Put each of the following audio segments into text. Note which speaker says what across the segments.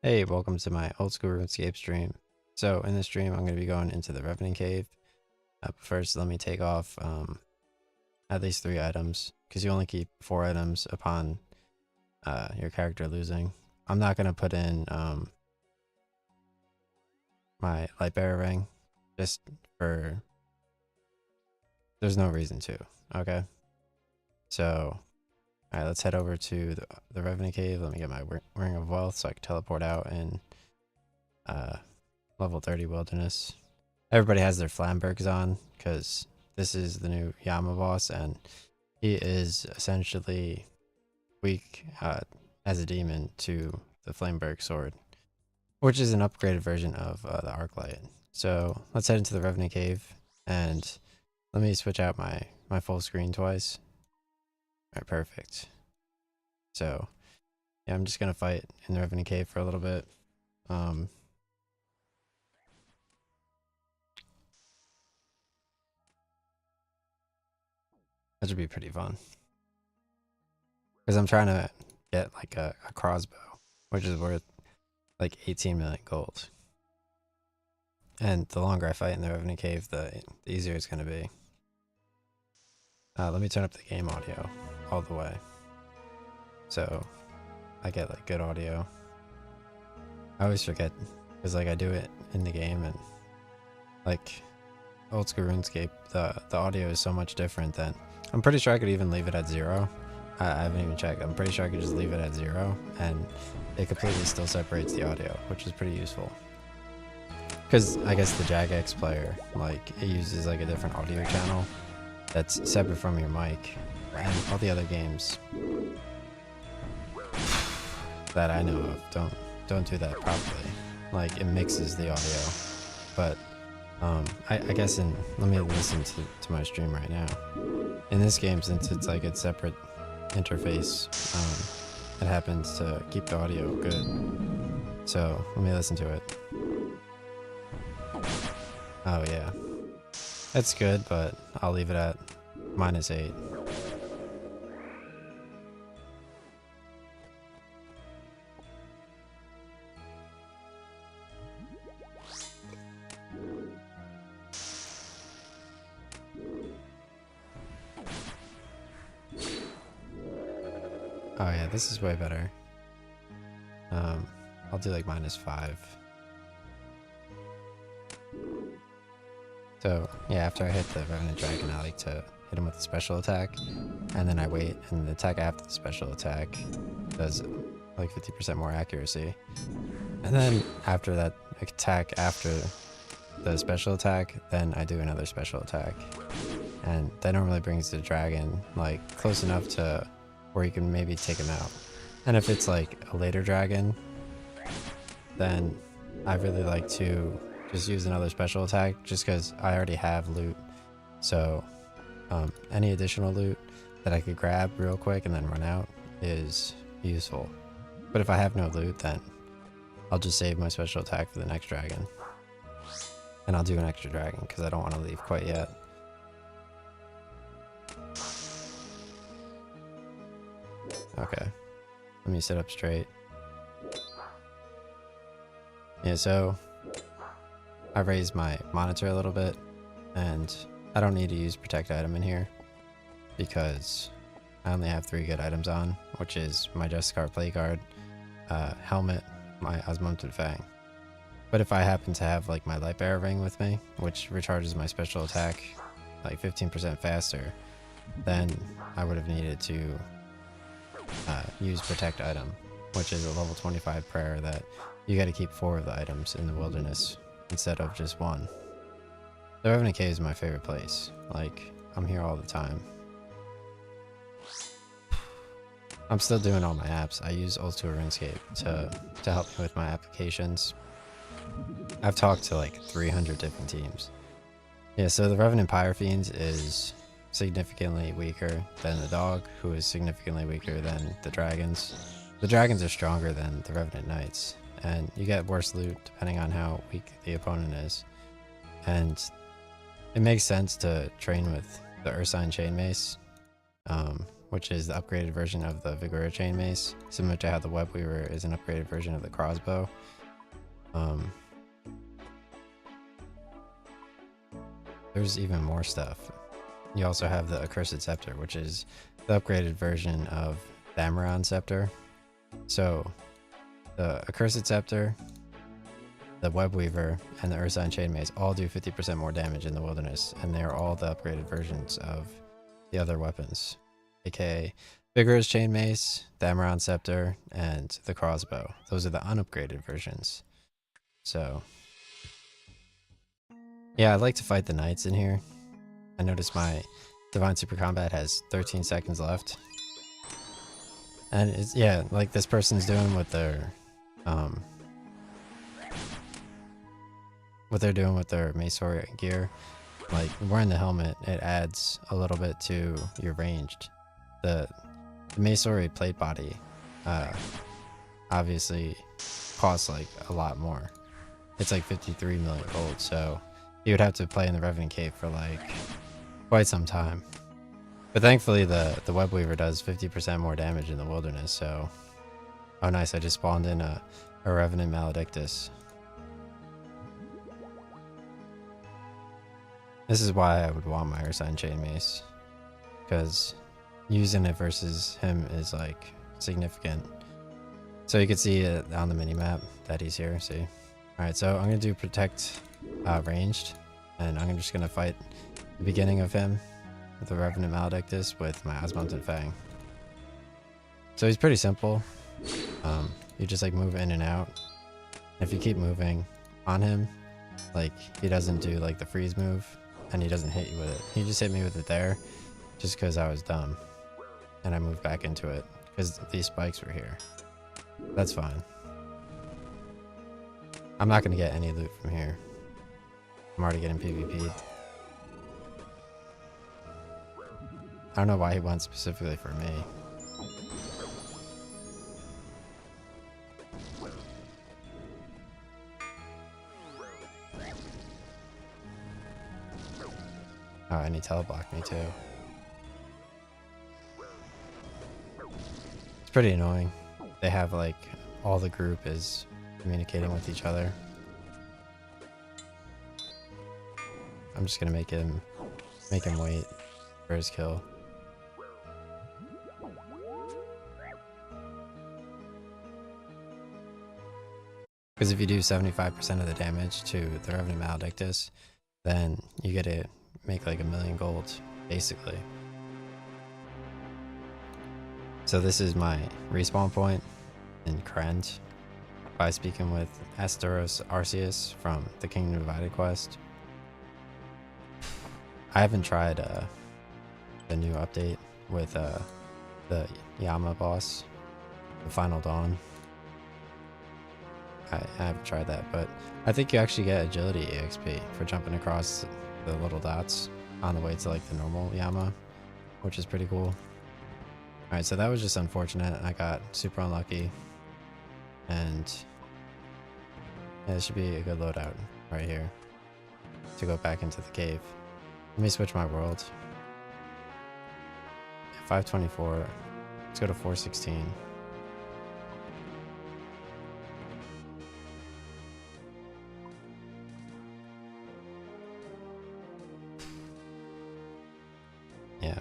Speaker 1: Hey, welcome to my old school RuneScape stream. So in this stream, I'm going to be going into the Rev Cave. But first, let me take off at least 3 items, because you only keep 4 items upon your character losing. I'm not going to put in my Lightbearer ring, just for... there's no reason to, okay? So, alright, let's head over to the Rev Cave. Let me get my Ring of Wealth so I can teleport out in level 30 Wilderness. Everybody has their Flambergs on, because this is the new Yama boss, and he is essentially weak as a demon to the Flamberg sword, which is an upgraded version of the Arclight. So let's head into the Revenant Cave, and let me switch out my full screen twice. Alright, perfect. So yeah, I'm just gonna fight in the Revenant Cave for a little bit. That should be pretty fun. Because I'm trying to get like a crossbow, which is worth like 18 million gold. And the longer I fight in the Revenant Cave, the easier it's going to be. Let me turn up the game audio all the way, so I get like good audio. I always forget, because like I do it in the game, and like old school RuneScape, the audio is so much different than... I'm pretty sure I could even leave it at 0. I haven't even checked. I'm pretty sure I could just leave it at 0 and it completely still separates the audio, which is pretty useful. Because I guess the Jagex player, like, it uses like a different audio channel that's separate from your mic, and all the other games that I know of don't do that properly. Like, it mixes the audio. But I guess let me listen to my stream right now. In this game, since it's like a separate interface, it happens to keep the audio good. So let me listen to it. Oh yeah, that's good, but I'll leave it at -8. Oh yeah, this is way better. I'll do like -5. So yeah, after I hit the Revenant Dragon, I like to hit him with a special attack, and then I wait, and the attack after the special attack does like 50% more accuracy. And then after that attack, after the special attack, then I do another special attack. And that normally brings the dragon like close enough to where you can maybe take him out. And if it's like a later dragon, then I really like to just use another special attack, just because I already have loot. So any additional loot that I could grab real quick and then run out is useful. But if I have no loot, then I'll just save my special attack for the next dragon. And I'll do an extra dragon, because I don't want to leave quite yet. Okay, let me sit up straight. Yeah, so I raised my monitor a little bit, and I don't need to use protect item in here, because I only have 3 good items on, which is my Justicar play card, helmet, my Osmunted Fang. But if I happen to have like my Lightbearer ring with me, which recharges my special attack like 15% faster, then I would have needed to use protect item, which is a level 25 prayer that you got to keep 4 of the items in the wilderness instead of just 1. The Revenant Cave is my favorite place. Like, I'm here all the time. I'm still doing all my apps. I use old school RuneScape to help me with my applications. I've talked to like 300 different teams. Yeah, so the Revenant Pyrofiend is significantly weaker than the dog, who is significantly weaker than the dragons. The dragons are stronger than the Revenant Knights, and you get worse loot depending on how weak the opponent is. And it makes sense to train with the Ursine Chain Mace, which is the upgraded version of the Vigor chain mace, similar to how the Web Weaver is an upgraded version of the crossbow. There's even more stuff. You also have the Accursed Scepter, which is the upgraded version of the Amaran Scepter. So the Accursed Scepter, the Web Weaver, and the Ursine Chain Mace all do 50% more damage in the wilderness, and they're all the upgraded versions of the other weapons, aka Vigor's Chain Mace, the Amaran Scepter, and the crossbow. Those are the unupgraded versions. So yeah, I like to fight the knights in here. I noticed my Divine Super Combat has 13 seconds left. And it's, yeah, like this person's doing with their, what they're doing with their Maceor gear. Like wearing the helmet, it adds a little bit to your ranged. The Maceor plate body, obviously costs like a lot more. It's like 53 million gold, so you would have to play in the Rev Cave for like quite some time. But thankfully the Web Weaver does 50% more damage in the wilderness, so... Oh nice, I just spawned in a Revenant Maledictus. This is why I would want my Ursine Chain Mace, because using it versus him is like significant. So you can see it on the minimap that he's here, see? Alright, so I'm going to do Protect ranged, and I'm just going to fight the beginning of him with the Revenant Maledictus with my Osmounted Fang. So he's pretty simple. You just like move in and out. If you keep moving on him, like he doesn't do like the freeze move, and he doesn't hit you with it. He just hit me with it there just because I was dumb, and I moved back into it because these spikes were here. That's fine. I'm not going to get any loot from here. I'm already getting PvP'd. I don't know why he went specifically for me. Oh, and he teleblocked me too. It's pretty annoying. They have like, all the group is communicating with each other. I'm just gonna make him wait for his kill. Because if you do 75% of the damage to the Revenant Maledictus, then you get to make like 1 million gold, basically. So this is my respawn point in Krend by speaking with Asteros Arceus from the Kingdom Divided quest. I haven't tried the new update with the Yama boss, the Final Dawn. I haven't tried that, but I think you actually get agility EXP for jumping across the little dots on the way to like the normal Yama, which is pretty cool. Alright, so that was just unfortunate. I got super unlucky, and yeah, this should be a good loadout right here to go back into the cave. Let me switch my world. 524. Let's go to 416. Yeah,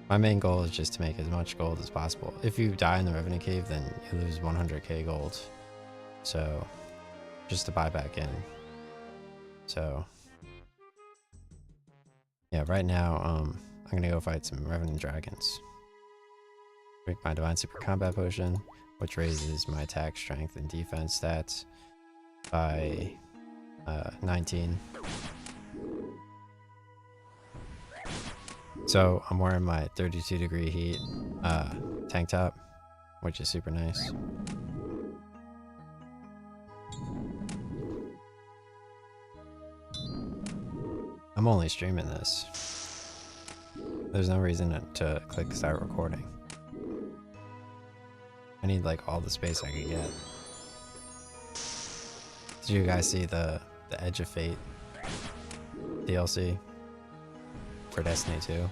Speaker 1: my main goal is just to make as much gold as possible. If you die in the Revenant Cave, then you lose 100k gold. So, just to buy back in. So, yeah, right now, I'm gonna go fight some Revenant Dragons. Drink my Divine Super Combat Potion, which raises my attack, strength, and defense stats by 19. So I'm wearing my 32 degree heat tank top, which is super nice. I'm only streaming this. There's no reason to click start recording. I need like all the space I could get. Did you guys see the Edge of Fate DLC for Destiny 2?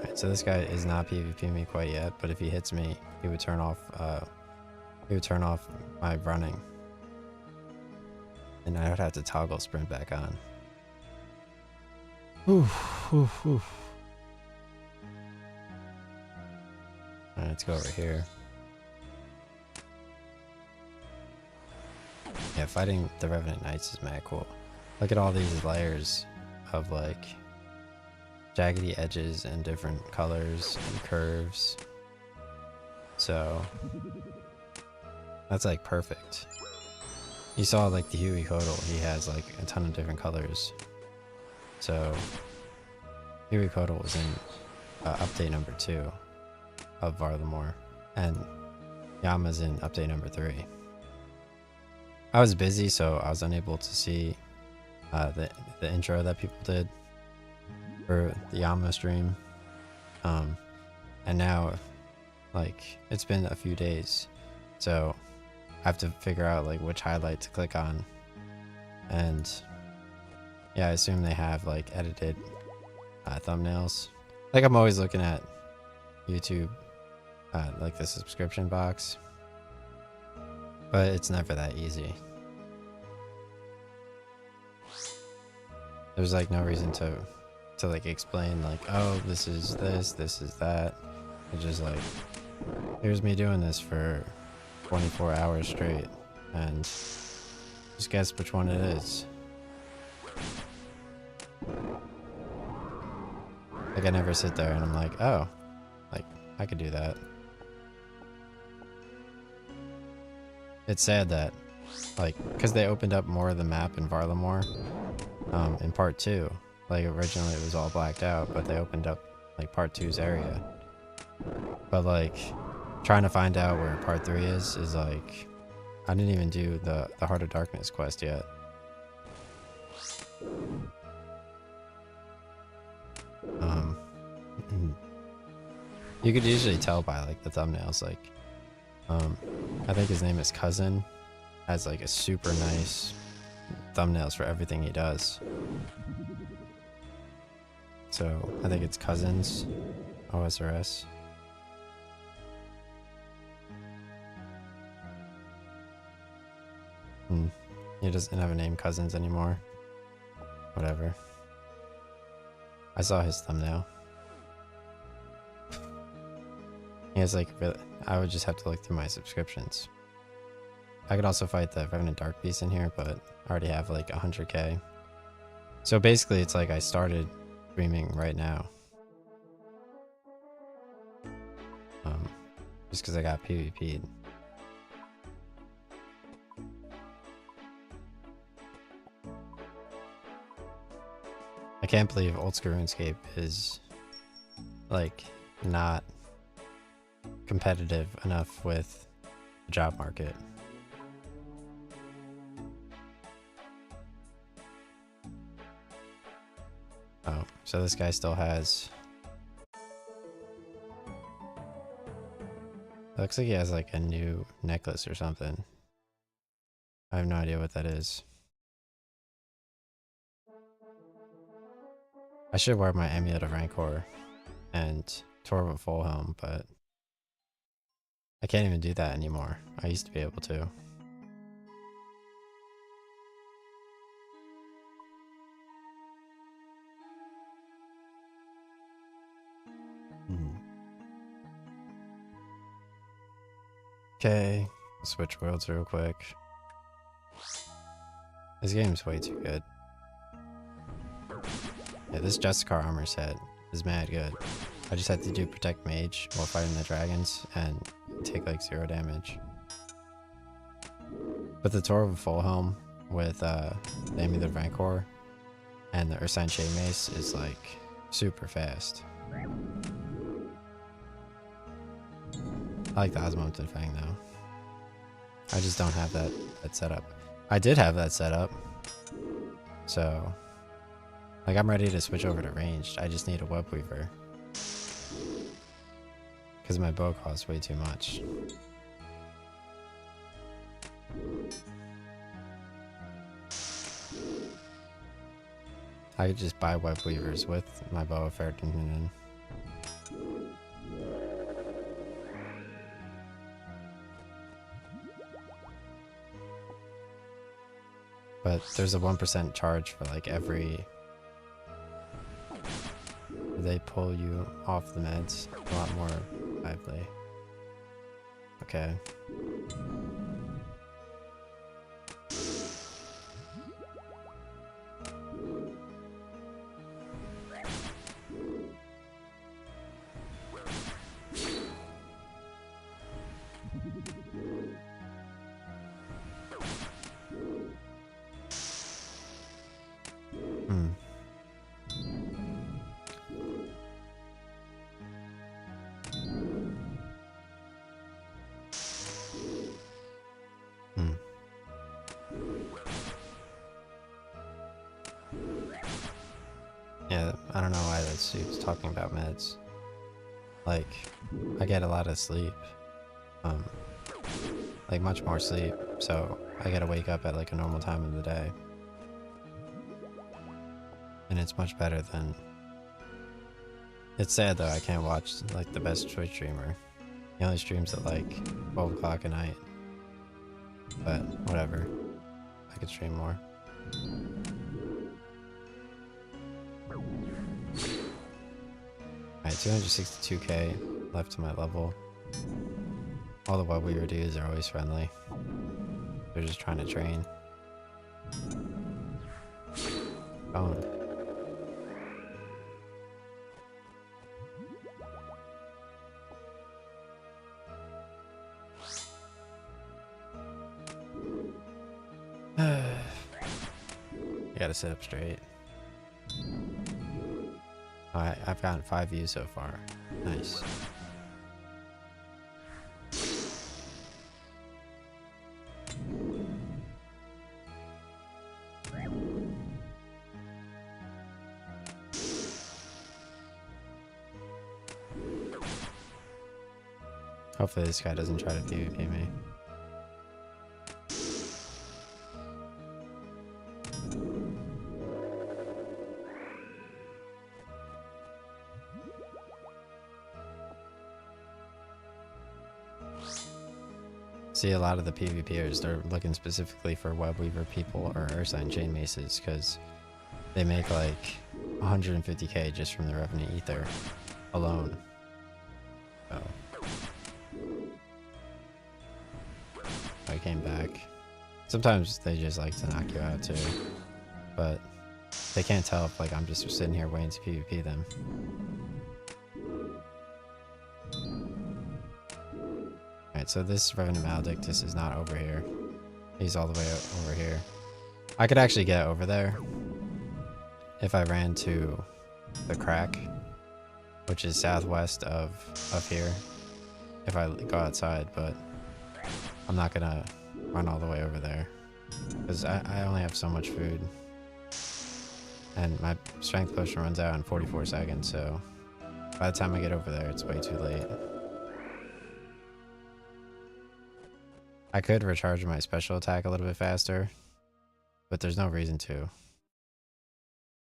Speaker 1: Right, so this guy is not PvPing me quite yet, but if he hits me, he would turn off my running. And I would have to toggle sprint back on. Alright, let's go over here. Yeah, fighting the Revenant Knights is mad cool. Look at all these layers of like jaggedy edges and different colors and curves. So that's like perfect. You saw like the Huey Hodel, he has like a ton of different colors. So Huey Hodel was in update number 2 of Varlamore, and Yama's in update number 3. I was busy, so I was unable to see the intro that people did for the Yama stream. And now, like, it's been a few days, so I have to figure out like which highlight to click on. And yeah, I assume they have like edited thumbnails. Like, I'm always looking at YouTube, like the subscription box, but it's never that easy. There's like no reason to like explain like, oh, this is this, this is that. It's just like, here's me doing this for 24 hours straight, and just guess which one it is. Like, I never sit there and I'm like, oh, like, I could do that. It's sad that, like, because they opened up more of the map in Varlamore in part 2. Like, originally it was all blacked out, but they opened up like part 2's area. But like, trying to find out where part 3 is like, I didn't even do the Heart of Darkness quest yet. You could usually tell by like the thumbnails, like, I think his name is Cousin, has like a super nice thumbnails for everything he does. So I think it's Cousins, OSRS. He doesn't have a name Cousins anymore. Whatever. I saw his thumbnail. He has like, I would just have to look through my subscriptions. I could also fight the Revenant Dark Beast in here, but I already have like 100k. So basically it's like I started streaming right now. Just because I got PvP'd. I can't believe Old School RuneScape is like not competitive enough with the job market. Oh, so this guy still has... It looks like he has like a new necklace or something. I have no idea what that is. I should wear my Amulet of Rancor and Torv of Fullhelm, but I can't even do that anymore. I used to be able to. Okay, switch worlds real quick. This game's way too good. Yeah, this Justicar armor set is mad good. I just had to do Protect Mage while fighting the dragons and take like 0 damage. But the Torv of Fullhelm with the Amulet of Rancor and the Ursine Chain Mace is like super fast. I like the Osmotin Fang though. I just don't have that setup. I did have that setup, so like I'm ready to switch over to ranged. I just need a Web Weaver because my bow costs way too much. I could just buy Web Weavers with my bow of Fair Continuum. But there's a 1% charge for like every... They pull you off the meds a lot more lively. Okay. Yeah, I don't know why that suit's talking about meds. Like, I get a lot of sleep. Like much more sleep, so I gotta wake up at like a normal time of the day. And it's much better than... It's sad though, I can't watch like the best Twitch streamer. He only streams at like 12 o'clock at night. But whatever, I could stream more. Alright, 262k left to my level. All the web weaver dudes are always friendly. They're just trying to train. Phone. You gotta sit up straight. Alright, I've gotten 5 views so far. Nice. Hopefully this guy doesn't try to PvP me. See, a lot of the PvPers, they're looking specifically for web weaver people or Ursine chain maces because they make like 150k just from the Revenant Ether alone. So I came back. Sometimes they just like to knock you out too, but they can't tell if like I'm just sitting here waiting to PvP them. Alright, so this Revenant Maledictus is not over here. He's all the way over here. I could actually get over there if I ran to the crack, which is southwest of here, if I go outside, but I'm not gonna run all the way over there because I only have so much food and my strength potion runs out in 44 seconds, so by the time I get over there it's way too late. I could recharge my special attack a little bit faster, but there's no reason to,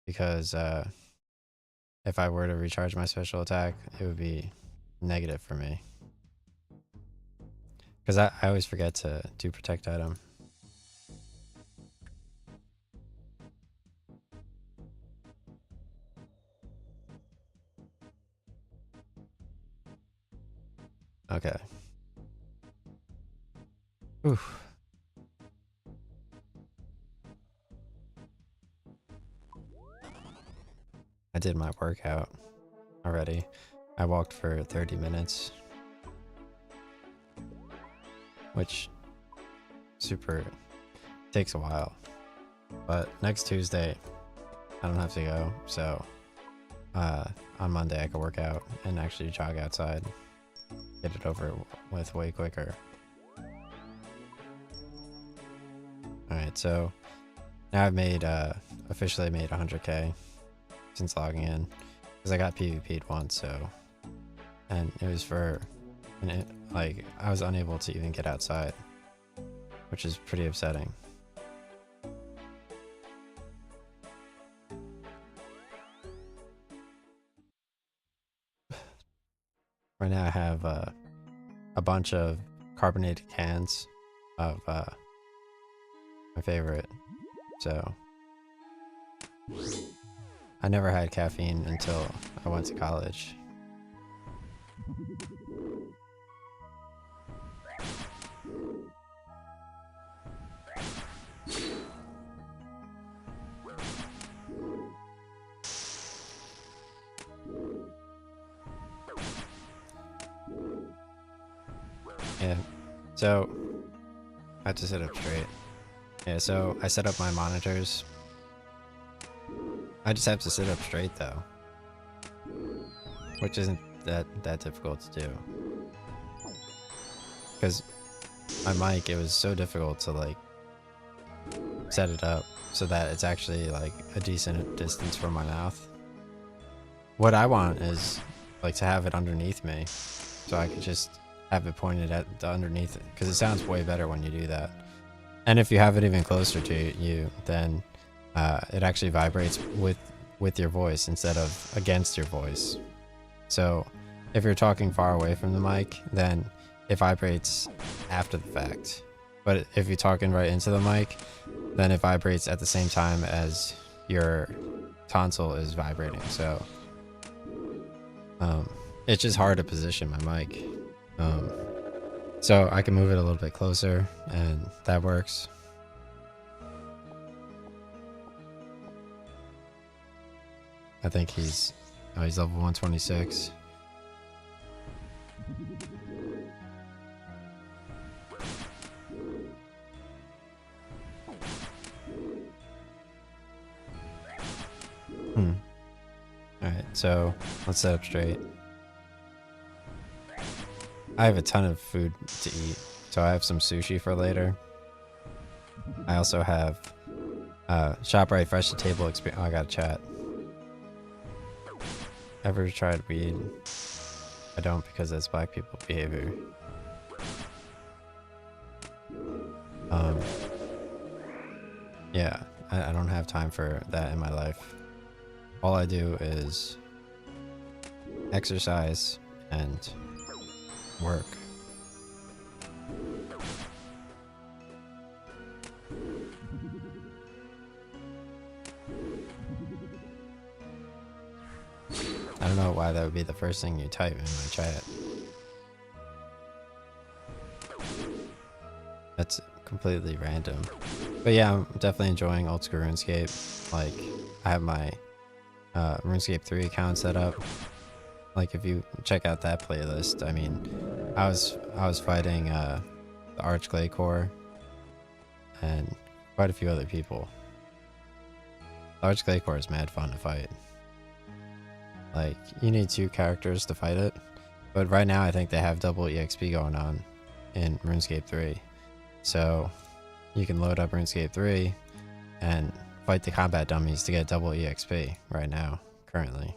Speaker 1: because if I were to recharge my special attack, it would be negative for me. Because I always forget to do protect item. Okay. Oof. I did my workout already. I walked for 30 minutes. Which takes a while. But next Tuesday, I don't have to go, so on Monday I can work out and actually jog outside. Get it over with way quicker. Alright, so now I've made officially made 100k since logging in, because I got PvP'd once, so, and it was for, like, I was unable to even get outside, which is pretty upsetting. Right now I have a bunch of carbonated cans of my favorite So I never had caffeine until I went to college. Yeah, so I have to sit up straight. Yeah, so I set up my monitors. I just have to sit up straight though, which isn't that difficult to do. Because my mic, it was so difficult to like set it up so that it's actually like a decent distance from my mouth. What I want is like to have it underneath me, so I could just have it pointed at the underneath it, because it sounds way better when you do that. And if you have it even closer to you, then it actually vibrates with your voice instead of against your voice. So if you're talking far away from the mic, then it vibrates after the fact. But if you're talking right into the mic, then it vibrates at the same time as your tonsil is vibrating. So it's just hard to position my mic. So I can move it a little bit closer, and that works. I think he's level 126. Alright, so let's set up straight. I have a ton of food to eat, so I have some sushi for later. I also have ShopRite Fresh to Table experience. Oh, I got a chat. Ever tried weed? I don't, because that's black people behavior. Yeah, I don't have time for that in my life. All I do is exercise and work. I don't know why that would be the first thing you type in my chat. That's completely random. But yeah, I'm definitely enjoying old school RuneScape. Like, I have my RuneScape 3 account set up. Like, if you check out that playlist, I mean, I was fighting the Arch Clay Core and quite a few other people. The Arch Clay Core is mad fun to fight. Like, you need 2 characters to fight it, but right now I think they have double EXP going on in RuneScape 3. So you can load up RuneScape 3 and fight the combat dummies to get double EXP right now, currently.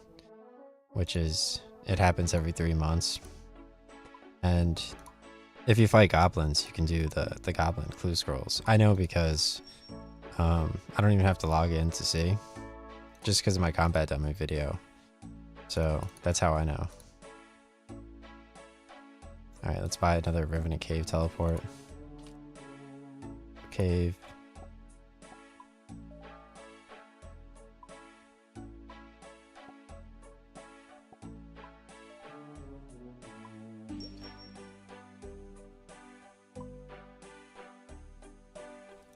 Speaker 1: Which is, it happens every 3 months. And if you fight goblins, you can do the goblin clue scrolls. I know because I don't even have to log in to see, just because of my combat dummy video. So that's how I know. Alright, let's buy another Revenant Cave teleport. Cave.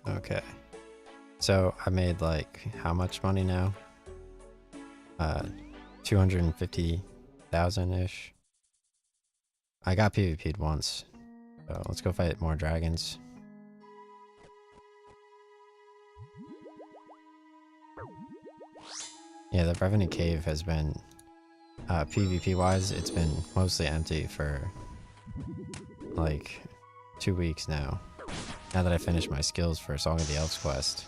Speaker 1: Okay. So I made like how much money now? 250,000-ish. I got PvP'd once. So let's go fight more dragons. Yeah, the Revenant Cave has been, PvP wise, it's been mostly empty for like 2 weeks now. Now that I finished my skills for Song of the Elves quest.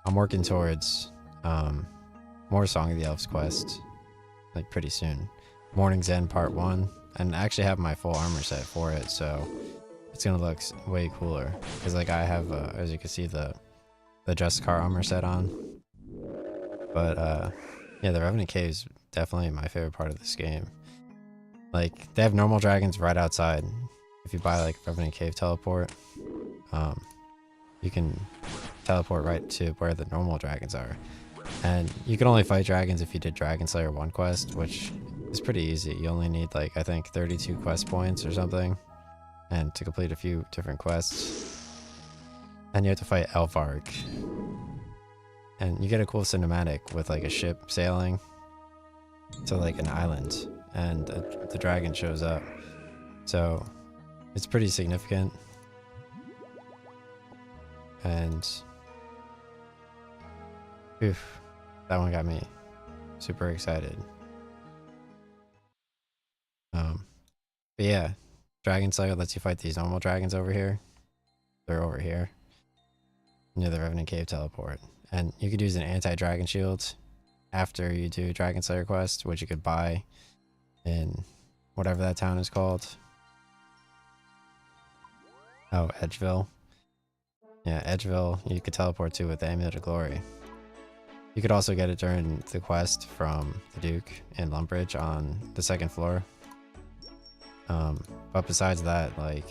Speaker 1: I'm working towards more Song of the Elves quest like pretty soon. Morning's End Part 1, and I actually have my full armor set for it, so it's gonna look way cooler. Because like I have, as you can see, the Justicar armor set on. But yeah, the Revenant Cave is definitely my favorite part of this game. Like, they have normal dragons right outside. If you buy like Revenant Cave teleport, you can teleport right to where the normal dragons are. And you can only fight dragons if you did Dragon Slayer 1 quest, which is pretty easy. You only need like, I think 32 quest points or something, and to complete a few different quests. And you have to fight Elvark. And you get a cool cinematic with like a ship sailing to like an island, and the dragon shows up. So it's pretty significant. And oof, that one got me super excited. But yeah, Dragon Slayer lets you fight these normal dragons over here. They're over here near the Revenant Cave teleport. And you could use an anti-dragon shield after you do Dragon Slayer quest, which you could buy in whatever that town is called. Oh, Edgeville. Yeah, Edgeville you could teleport to with the Amulet of Glory. You could also get it during the quest from the Duke in Lumbridge on the 2nd floor. But besides that, like...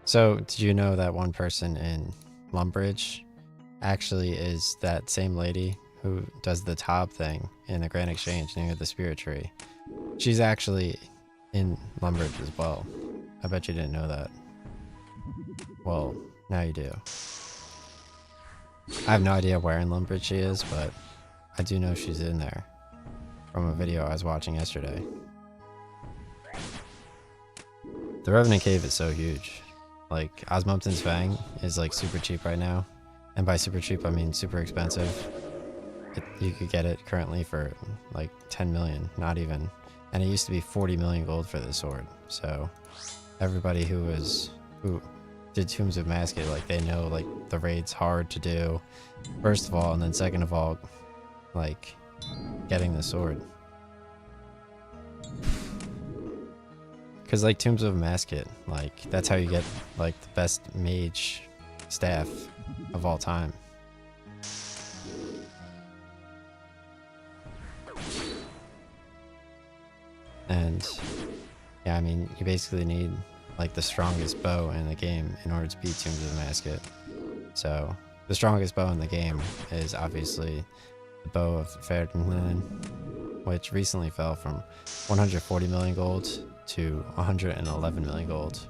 Speaker 1: So, did you know that one person in Lumbridge actually is that same lady who does the Tob thing in the Grand Exchange near the Spirit Tree? She's actually in Lumbridge as well. I bet you didn't know that. Well, now you do. I have no idea where in Lumbridge she is, but I do know she's in there from a video I was watching yesterday. The Revenant Cave is so huge. Like, Osmumten's Fang is like super cheap right now. And by super cheap, I mean super expensive. You could get it currently for like 10 million, not even. And it used to be 40 million gold for this sword. So everybody who did Tombs of Masket, like they know like the raid's hard to do, first of all, and then second of all, like getting the sword. Because like Tombs of Masket, like that's how you get like the best mage staff of all time. And yeah, I mean, you basically need like the strongest bow in the game in order to beat Tombs of Masket. So the strongest bow in the game is obviously the bow of Ferdinand, which recently fell from 140 million gold to 111 million gold.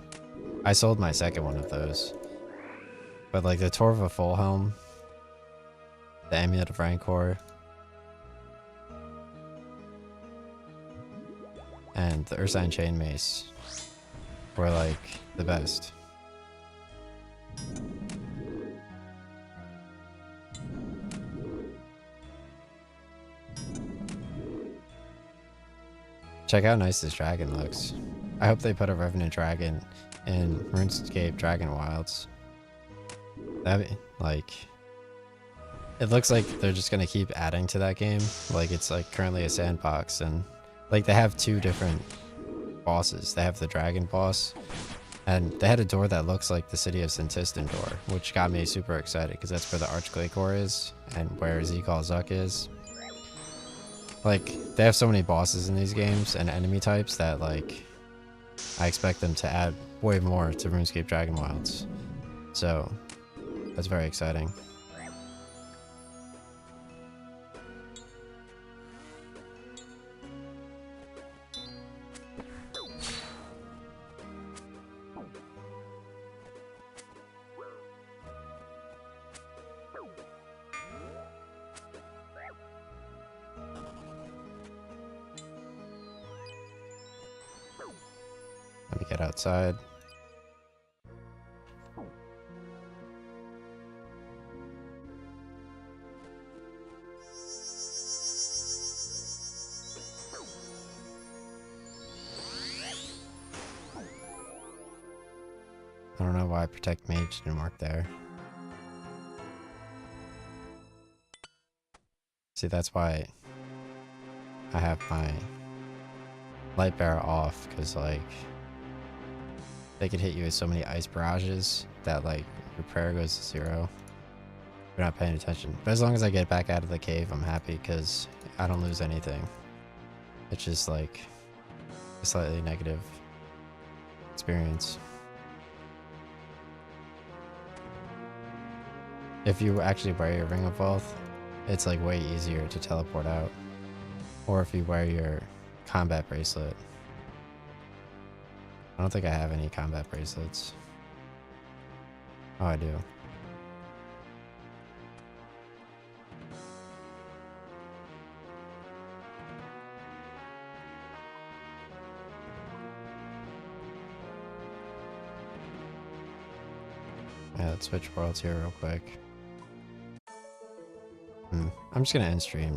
Speaker 1: I sold my second one of those. But like the Torva Full Helm, the Amulet of Rancor, and the Ursine Chain Mace were like the best. Check how nice this dragon looks. I hope they put a Revenant Dragon in RuneScape Dragon Wilds. That'd be, like... It looks like they're just gonna keep adding to that game. Like, it's like currently a sandbox, and like they have two different bosses. They have the dragon boss, and they had a door that looks like the City of Sintistan door, which got me super excited because that's where the Archglaicor is and where Zekal Zuk is. Like, they have so many bosses in these games and enemy types that, like, I expect them to add way more to RuneScape Dragon Wilds. So, that's very exciting. Let me get outside. I don't know why Protect Mage didn't work there. See, that's why I have my light bearer off, because like they could hit you with so many ice barrages that like your prayer goes to 0. You're not paying attention. But as long as I get back out of the cave, I'm happy because I don't lose anything. It's just like a slightly negative experience. If you actually wear your Ring of Wealth, it's like way easier to teleport out. Or if you wear your combat bracelet. I don't think I have any combat bracelets. Oh, I do. Yeah, let's switch worlds here real quick. I'm just gonna end stream.